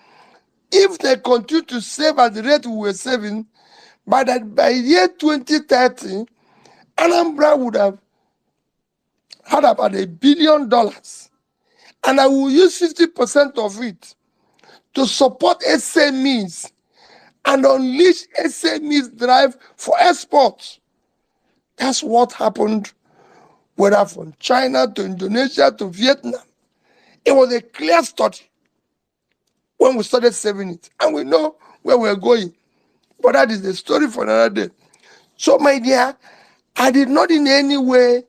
if they continue to save at the rate we were saving, by year 2030, Anambra would have had about $1 billion, and I will use 50% of it to support SMEs and unleash SMEs drive for exports. That's what happened, whether from China to Indonesia to Vietnam. It was a clear study when we started saving it, and we know where we're going. But that is the story for another day. So, my dear, I did not in any way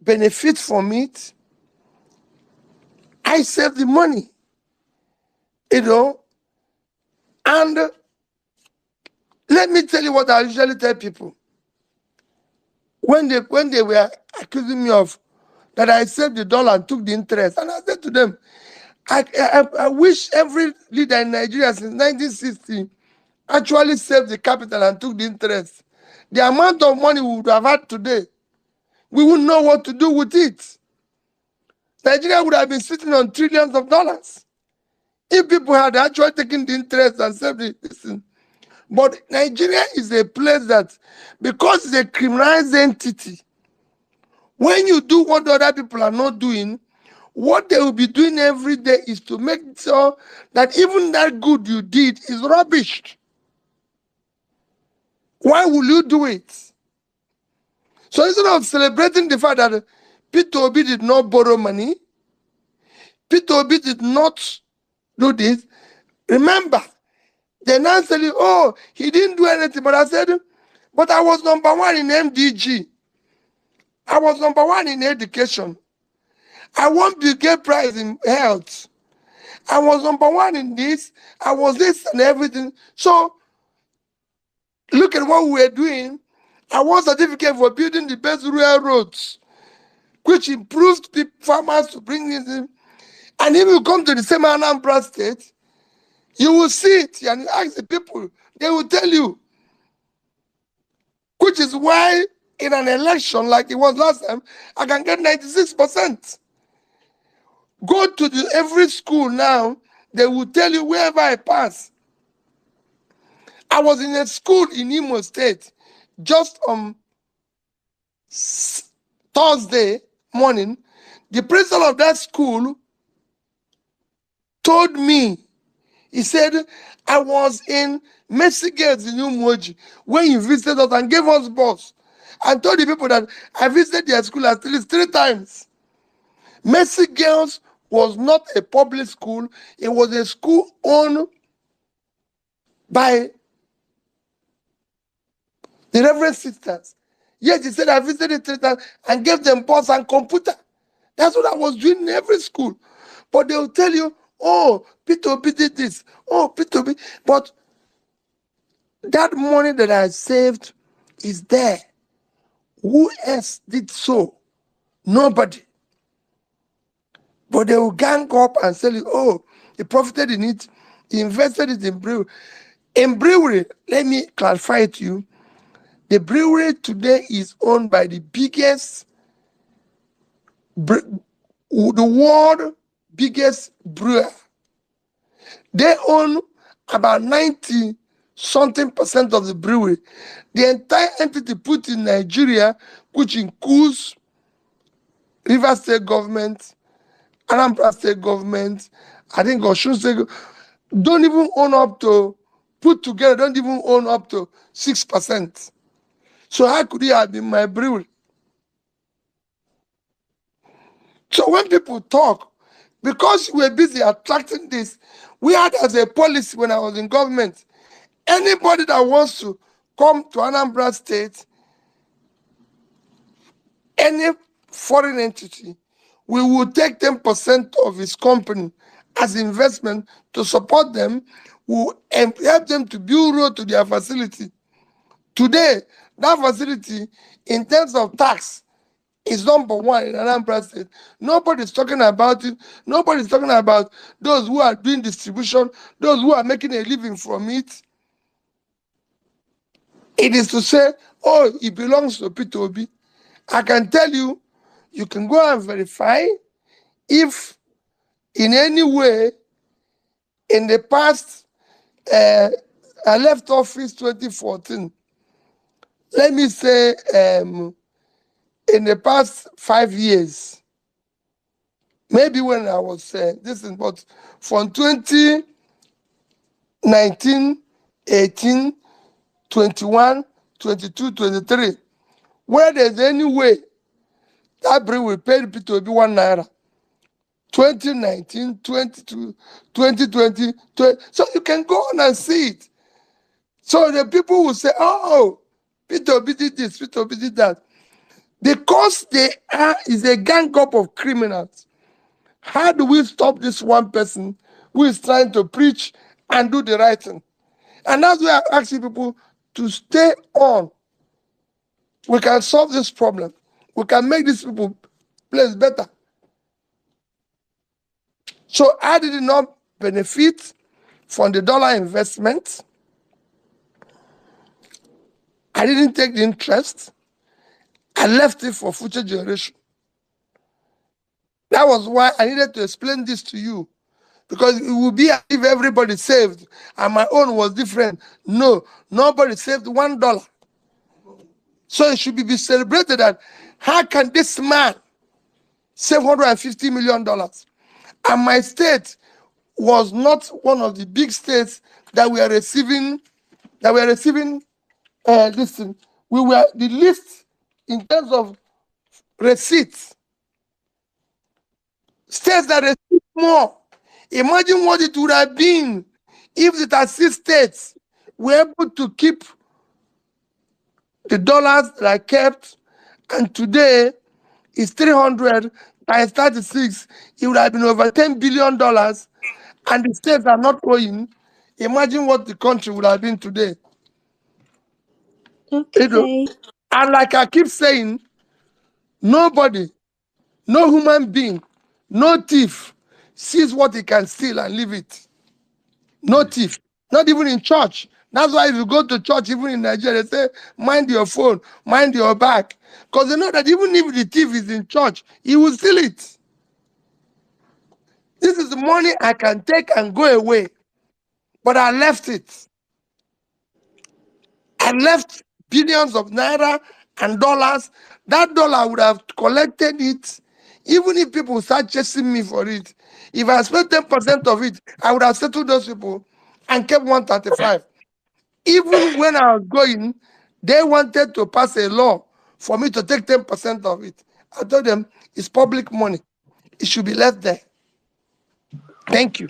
benefit from it. I saved the money, and let me tell you what I usually tell people. When they were accusing me of that I saved the dollar and took the interest, and I said to them, I wish every leader in Nigeria since 1960 actually saved the capital and took the interest. The amount of money we would have had today, we wouldn't know what to do with it. Nigeria would have been sitting on trillions of dollars if people had actually taken the interest and saved it. But Nigeria is a place that, because it's a criminalized entity, when you do what other people are not doing, what they will be doing every day is to make sure that even that good you did is rubbish. Why will you do it? So instead of celebrating the fact that Peter Obi did not borrow money, Peter Obi did not do this, remember, they now tell you, oh, he didn't do anything. But I said, but I was number one in MDG. I was number one in education. I won Bill Prize in health. I was number one in this. I was this and everything. So look at what we were doing. I won certificate for building the best rural roads, which improved farmers to bring this in. And if you come to the same Anambra State, you will see it and ask the people. They will tell you. Which is why in an election like it was last time, I can get 96%. Go to every school now, they will tell you wherever I pass. I was in a school in Imo State just on Thursday morning. The principal of that school told me, he said, I was in Mercy Girls in Umuoji when you visited us and gave us bus. And told the people that I visited their school at least 3 times. Mercy Girls was not a public school. It was a school owned by the Reverend Sisters. Yes, he said I visited 3 times and gave them bus and computer. That's what I was doing in every school. But they will tell you, oh, Peter Obi did this. Oh, Peter Obi. But that money that I saved is there. Who else did so? Nobody. But they will gang up and tell you, oh, he profited in it. He invested it in brewery. In brewery, let me clarify it to you. The brewery today is owned by the biggest, the world biggest brewer. They own about 90-something% of the brewery. The entire entity put in Nigeria, which includes Rivers State government, Anambra State government, I think Osun State, don't even own up to, put together, don't even own up to 6%. So how could it have been my brewery? So when people talk, because we're busy attracting this, we had as a policy when I was in government, anybody that wants to come to Anambra State, any foreign entity, we will take 10% of his company as investment to support them, we will help them to build road to their facility. Today, that facility, in terms of tax, is number one in Anambra State. Nobody's talking about it. Nobody's talking about those who are doing distribution, those who are making a living from it. It is to say, oh, it belongs to Peter Obi. I can tell you, you can go and verify if in any way in the past, I left office 2014, let me say in the past 5 years, maybe when I was this is but from 2019, 18, 21, 22, 23, where there's any way that bill will pay people to be 1 naira. 2019, 22, 2020, so you can go on and see it. So the people will say, oh, Peter Obi did this, Peter Obi did that. Because they is a gang up of criminals. How do we stop this one person who is trying to preach and do the right thing? And that's why I'm asking people to stay on. We can solve this problem. We can make these people place better. So I did not benefit from the dollar investment. I didn't take the interest. I left it for future generation. That was why I needed to explain this to you. Because it would be as if everybody saved and my own was different. No, nobody saved $1. So it should be celebrated that how can this man save $150 million? And my state was not one of the big states that were receiving this thing. We were the least in terms of receipts. States that receive more. Imagine what it would have been if the 36 states were able to keep the dollars that are kept, and today is 300 times 36, it would have been over $10 billion, and the states are not owing. Imagine what the country would have been today.
Okay.
And like I keep saying, nobody, no human being, no thief sees what he can steal and leave it. No thief, not even in church. That's why if you go to church, even in Nigeria, they say, mind your phone, mind your bag. Because they know that even if the thief is in church, he will steal it. This is the money I can take and go away. But I left it. I left billions of naira and dollars. That dollar would have collected it, even if people start chasing me for it. If I spent 10% of it, I would have settled those people and kept 135. Even when I was going, they wanted to pass a law for me to take 10% of it. I told them it's public money. It should be left there. Thank you.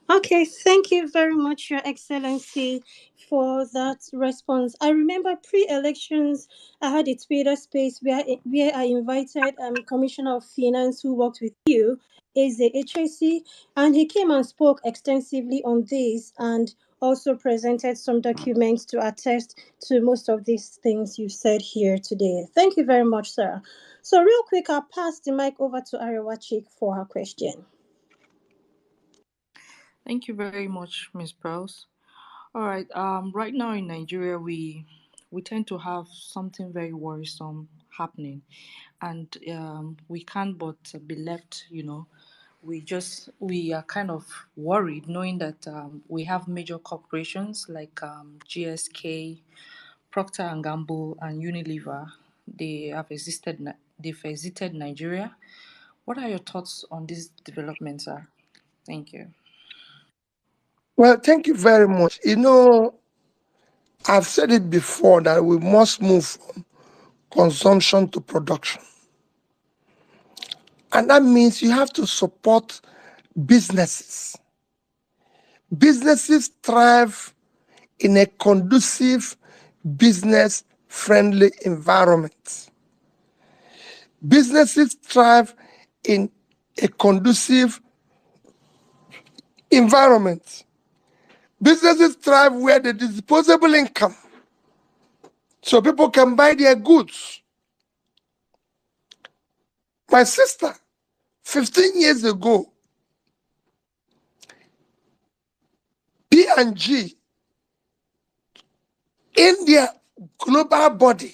Okay, thank you very much, Your Excellency, for that response. I remember pre-elections, I had a Twitter space where I invited Commissioner of Finance who worked with you, Eze HAC, and he came and spoke extensively on this and also presented some documents to attest to most of these things you said here today. Thank you very much, sir. So real quick, I'll pass the mic over to Arewachik for her question.
Thank you very much, Ms. Prowse. All right. Right now in Nigeria, we tend to have something very worrisome happening, and we can't but be left. We are kind of worried knowing that we have major corporations like GSK, Procter and Gamble, and Unilever. They've exited Nigeria. What are your thoughts on these developments, sir? Thank you.
Well, thank you very much. I've said it before that we must move from consumption to production. And that means you have to support businesses. Businesses thrive in a conducive, business-friendly environment. Businesses thrive in a conducive environment. Businesses thrive where there is disposable income, so people can buy their goods. My sister, 15 years ago, P&G, in their global body,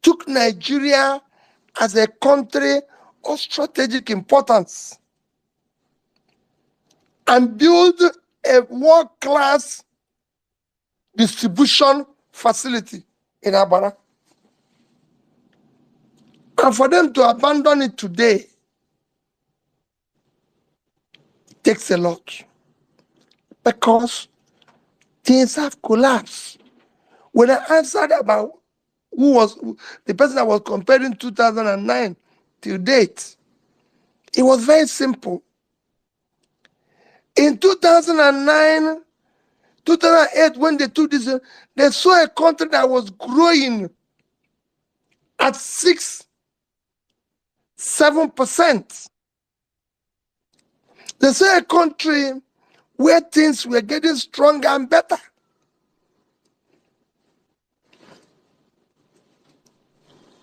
took Nigeria as a country of strategic importance and built a world-class distribution facility in Abara. And for them to abandon it today takes a lot, because things have collapsed. When I answered about who was the person I was comparing 2009 till date, it was very simple. In 2009, 2008, when they took this, they saw a country that was growing at 6-7%. They saw a country where things were getting stronger and better.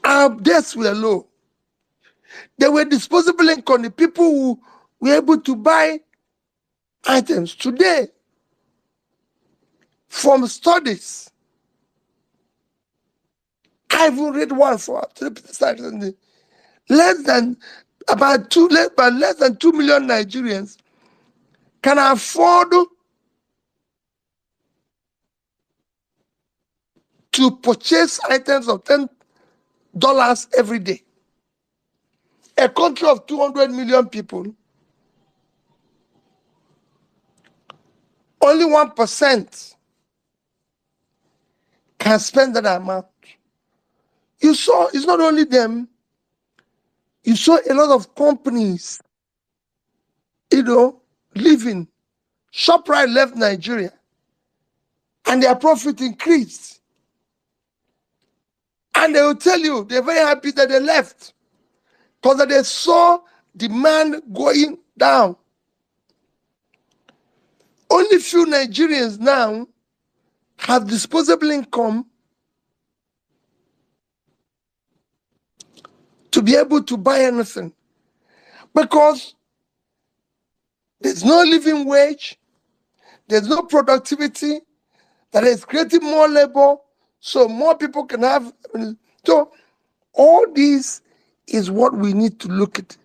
Our debts were low. There were disposable income. The people who were able to buy items today, from studies, I even read one for less than 2 million Nigerians can afford to purchase items of $10 every day. A country of 200 million people, only 1% can spend that amount. You saw, it's not only them, you saw a lot of companies, leaving. ShopRite left Nigeria, and their profit increased. And they will tell you they're very happy that they left, because they saw demand going down. Only few Nigerians now have disposable income to be able to buy anything, because there's no living wage, there's no productivity, that is creating more labor so more people can have. So all this is what we need to look at.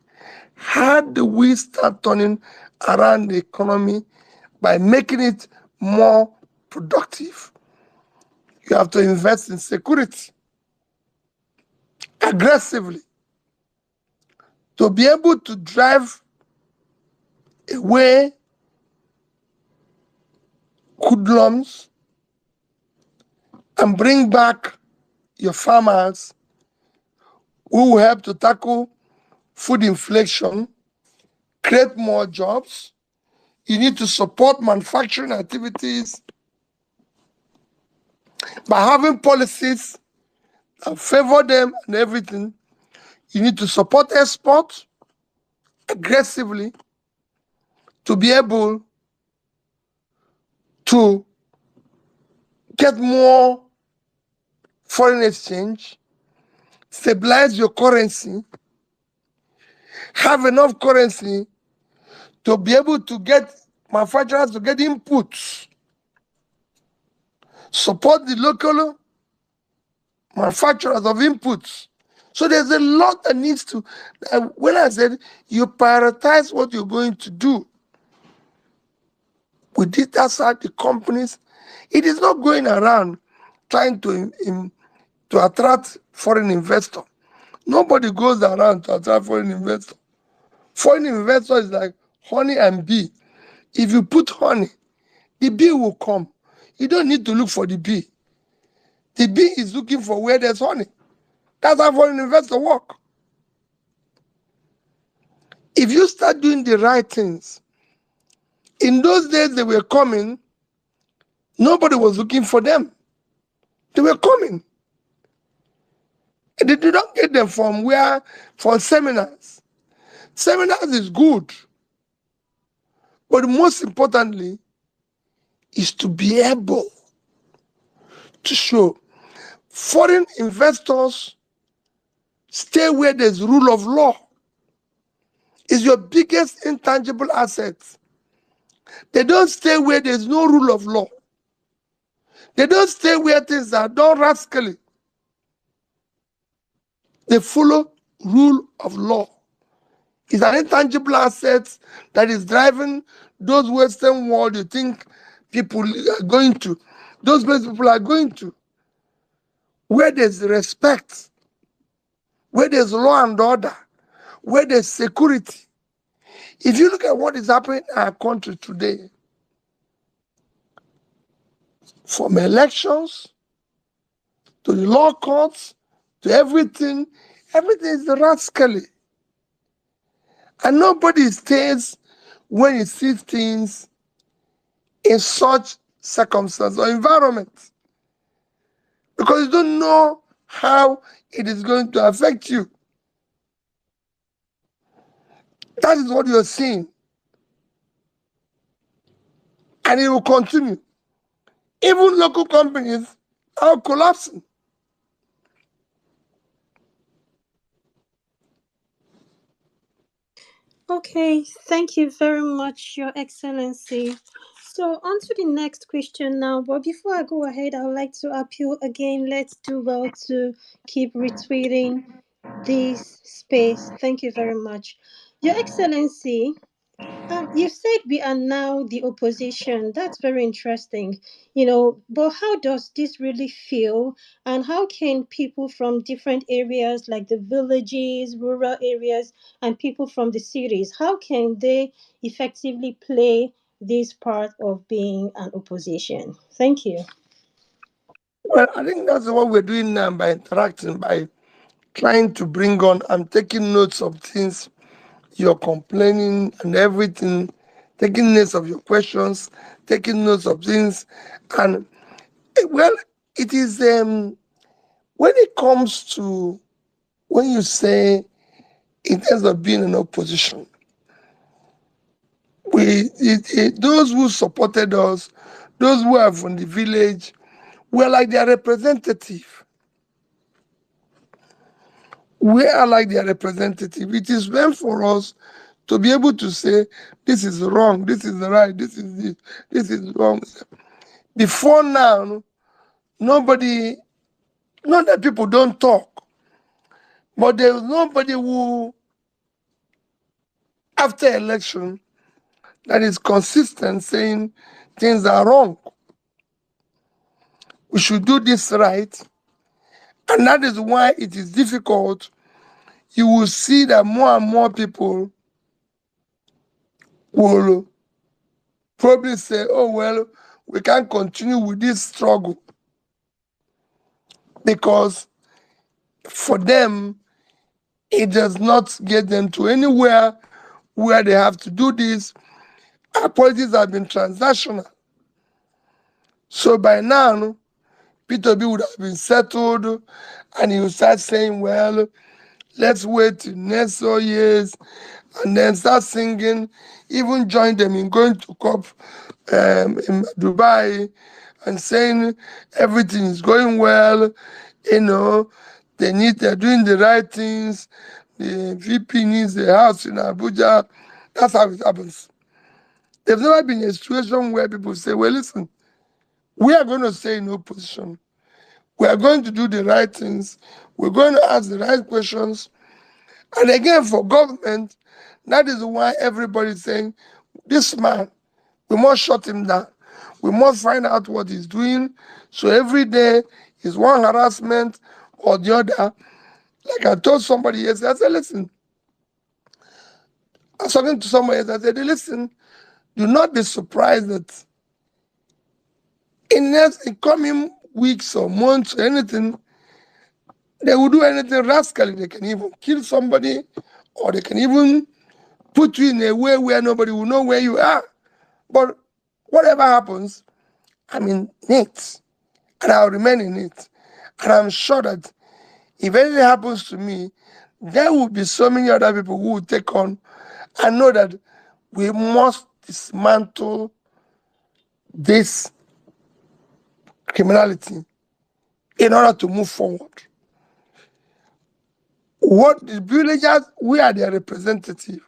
How do we start turning around the economy by making it more productive? You have to invest in security aggressively to be able to drive away hoodlums and bring back your farmers who will help to tackle food inflation, create more jobs. You need to support manufacturing activities by having policies that favor them and everything. You need to support export aggressively to be able to get more foreign exchange, stabilize your currency, have enough currency to be able to get manufacturers to get inputs, support the local manufacturers of inputs. So there's a lot that needs to, when I said you prioritize what you're going to do, we did that side, the companies. It is not going around trying to attract foreign investor. Nobody goes around to attract foreign investor. Foreign investor is like honey and bee. If you put honey, the bee will come. You don't need to look for the bee. The bee is looking for where there's honey. That's how foreign investor work. If you start doing the right things, in those days they were coming, nobody was looking for them. They were coming. And they did not get them from where? From seminars. Seminars is good. But most importantly, is to be able to show foreign investors stay where there's rule of law. Is your biggest intangible asset. They don't stay where there's no rule of law. They don't stay where things are done rascally. They follow rule of law. It's an intangible asset that is driving those Western world you think people are going to. Those places people are going to. Where there's respect where there's law and order, where there's security. If you look at what is happening in our country today, from elections to the law courts to everything, everything is rascally. And nobody stays when he sees things in such circumstance or environment, because you don't know how it is going to affect you. That is what you're seeing. And it will continue. Even local companies are collapsing.
Okay, thank you very much, Your Excellency. So, on to the next question now. But before I go ahead, I would like to appeal again. Let's do well to keep retweeting this space. Thank you very much. Your Excellency, you said we are now the opposition. That's very interesting, But how does this really feel? And how can people from different areas, like the villages, rural areas, and people from the cities, how can they effectively play this part of being an opposition? Thank you.
Well, I think that's what we're doing now by interacting, by trying to bring on. I'm taking notes of things you're complaining and everything, taking notes of your questions, taking notes of things. And well, it is when it comes to when you say in terms of being in opposition, those who supported us, those who are from the village, we're like their representative. We are like their representative. It is meant for us to be able to say, this is wrong, this is right, this is wrong. Before now, nobody, not that people don't talk, but there's nobody who, after election, that is consistent saying things are wrong. We should do this right. And that is why it is difficult. You will see that more and more people will probably say, oh, well, we can't continue with this struggle, because for them, it does not get them to anywhere where they have to do this. Our politics have been transactional. So by now, P2B would have been settled, and he would start saying, well, let's wait till next 4 years, and then start singing, even join them in going to COP in Dubai and saying everything is going well, they're doing the right things, the VP needs a house in Abuja. That's how it happens. There's never been a situation where people say, well, listen, we are going to stay in opposition. We are going to do the right things. We're going to ask the right questions. And again, for government, that is why everybody's saying, this man, we must shut him down. We must find out what he's doing. So every day is one harassment or the other. Like I told somebody yesterday, I said, listen, I was talking to somebody yesterday, I said, listen, do not be surprised that in coming weeks or months or anything, they will do anything rascally. They can even kill somebody, or they can even put you in a way where nobody will know where you are. But whatever happens, I'm in it, and I'll remain in it. And I'm sure that if anything happens to me, there will be so many other people who will take on and know that we must dismantle this criminality in order to move forward. What the villagers, we are their representative.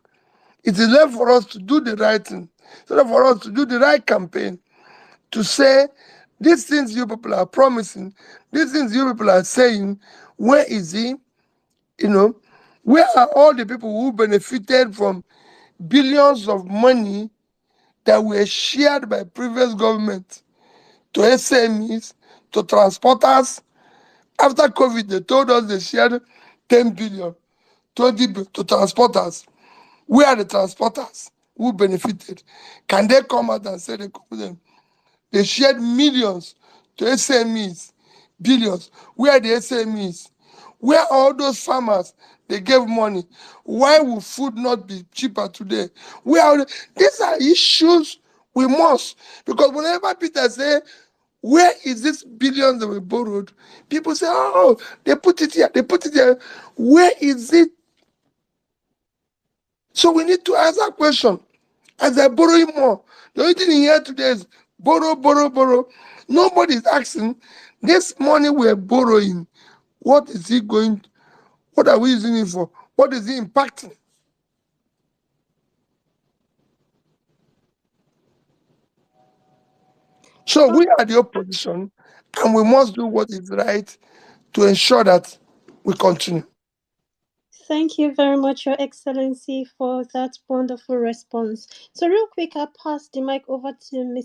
It is left for us to do the right thing. It's left for us to do the right campaign, to say, these things you people are promising, these things you people are saying, where is he? Where are all the people who benefited from billions of money that were shared by previous government to SMEs, to transporters? After COVID, they told us they shared 10 billion, 20 billion to transporters. Where are the transporters who benefited? Can they come out and say they come with them? They shared millions to SMEs, billions. Where are the SMEs? Where are all those farmers? They gave money. Why would food not be cheaper today? These are issues we must. Because whenever Peter say, where is this billions that we borrowed? People say, oh, they put it here, they put it there. Where is it? So we need to ask that question. As they're borrowing more, the only thing in here today is borrow, borrow, borrow. Nobody is asking, this money we're borrowing, what is it going, what are we using it for? What is it impacting? So we are the opposition, and we must do what is right to ensure that we continue.
Thank you very much, Your Excellency, for that wonderful response. So, real quick, I'll pass the mic over to Mr.